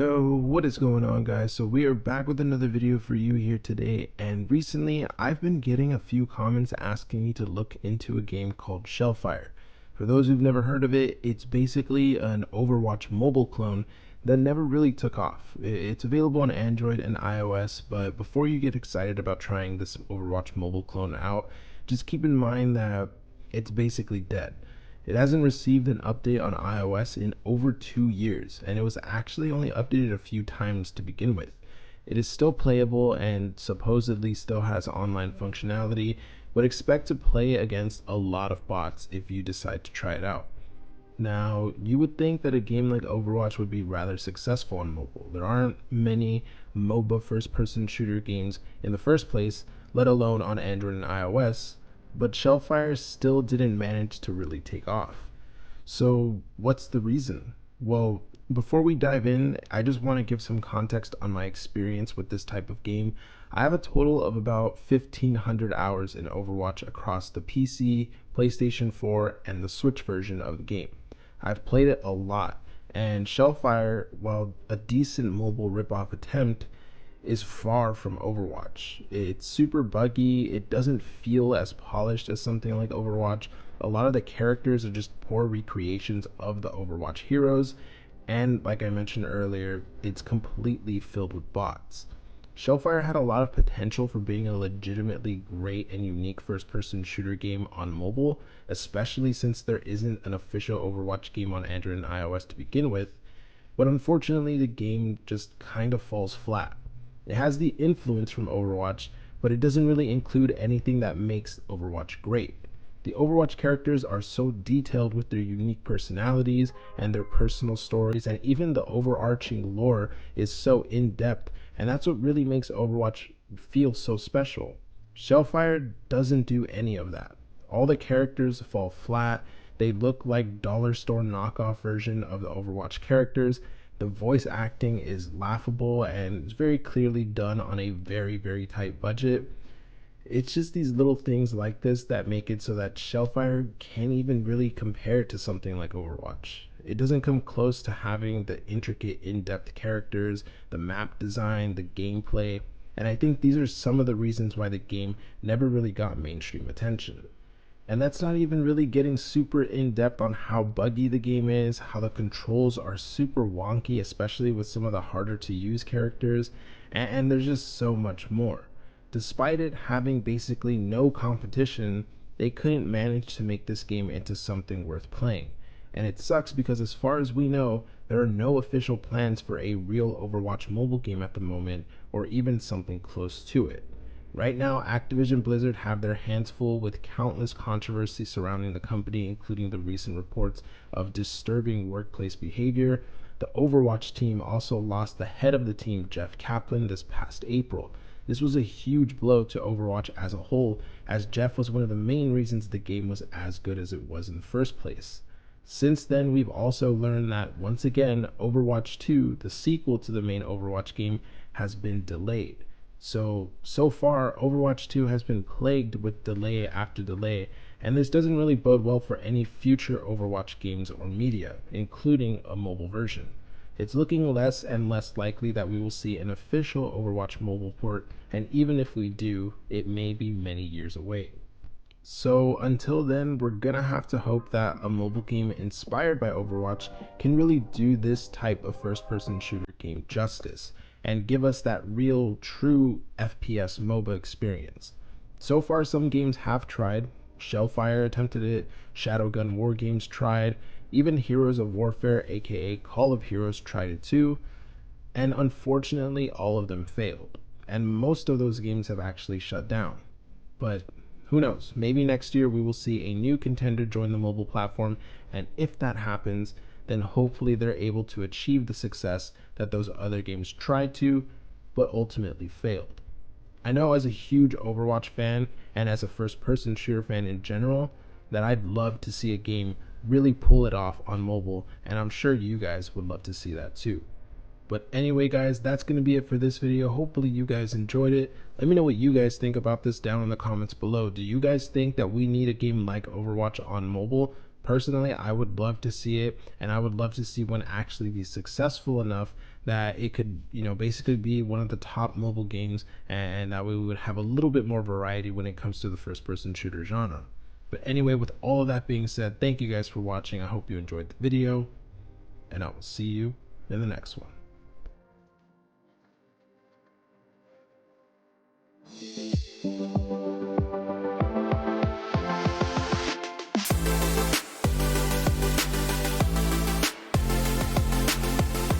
Yo, what is going on, guys? So we are back with another video for you here today, and recently I've been getting a few comments asking me to look into a game called Shellfire. For those who've never heard of it, it's basically an Overwatch mobile clone that never really took off. It's available on Android and iOS, but before you get excited about trying this Overwatch mobile clone out, just keep in mind that it's basically dead. It hasn't received an update on iOS in over 2 years, and it was actually only updated a few times to begin with. It is still playable and supposedly still has online functionality, but expect to play against a lot of bots if you decide to try it out. Now, you would think that a game like Overwatch would be rather successful on mobile. There aren't many MOBA first-person shooter games in the first place, let alone on Android and iOS, but Shellfire still didn't manage to really take off. So what's the reason? Well, before we dive in, I just want to give some context on my experience with this type of game. I have a total of about 1,500 hours in Overwatch across the PC, PlayStation 4, and the Switch version of the game. I've played it a lot, and Shellfire, while a decent mobile ripoff attempt, is far from Overwatch. It's super buggy, it doesn't feel as polished as something like Overwatch. A lot of the characters are just poor recreations of the Overwatch heroes, and like I mentioned earlier, it's completely filled with bots. Shellfire had a lot of potential for being a legitimately great and unique first-person shooter game on mobile, especially since there isn't an official Overwatch game on Android and iOS to begin with, but unfortunately the game just kind of falls flat. It has the influence from Overwatch, but it doesn't really include anything that makes Overwatch great. The Overwatch characters are so detailed with their unique personalities and their personal stories, and even the overarching lore is so in-depth, and that's what really makes Overwatch feel so special. Shellfire doesn't do any of that. All the characters fall flat, they look like dollar store knockoff version of the Overwatch characters. The voice acting is laughable and it's very clearly done on a very tight budget. It's just these little things like this that make it so that Shellfire can't even really compare to something like Overwatch. It doesn't come close to having the intricate, in-depth characters, the map design, the gameplay, and I think these are some of the reasons why the game never really got mainstream attention. And that's not even really getting super in depth on how buggy the game is, how the controls are super wonky, especially with some of the harder to use characters, and there's just so much more. Despite it having basically no competition, they couldn't manage to make this game into something worth playing. And it sucks because as far as we know, there are no official plans for a real Overwatch mobile game at the moment, or even something close to it. Right now, Activision Blizzard have their hands full with countless controversy surrounding the company, including the recent reports of disturbing workplace behavior. The Overwatch team also lost the head of the team, Jeff Kaplan, this past April. This was a huge blow to Overwatch as a whole, as Jeff was one of the main reasons the game was as good as it was in the first place. Since then, we've also learned that, once again, Overwatch 2, the sequel to the main Overwatch game, has been delayed. So far, Overwatch 2 has been plagued with delay after delay, and this doesn't really bode well for any future Overwatch games or media, including a mobile version. It's looking less and less likely that we will see an official Overwatch mobile port, and even if we do, it may be many years away. So until then, we're gonna have to hope that a mobile game inspired by Overwatch can really do this type of first-person shooter game justice and give us that real, true FPS Moba experience. So far, some games have tried. Shellfire attempted it, Shadowgun War Games tried, even Heroes of Warfare, aka Call of Heroes, tried it too, and unfortunately, all of them failed. And most of those games have actually shut down. But who knows? Maybe next year we will see a new contender join the mobile platform, and if that happens, then hopefully they're able to achieve the success that those other games tried to, but ultimately failed. I know as a huge Overwatch fan, and as a first-person shooter fan in general, that I'd love to see a game really pull it off on mobile, and I'm sure you guys would love to see that too. But anyway, guys, that's going to be it for this video. Hopefully you guys enjoyed it. Let me know what you guys think about this down in the comments below. Do you guys think that we need a game like Overwatch on mobile? Personally, I would love to see it, and I would love to see one actually be successful enough that it could, basically be one of the top mobile games, and that we would have a little bit more variety when it comes to the first person shooter genre. But anyway, with all of that being said, thank you guys for watching. I hope you enjoyed the video, and I will see you in the next one.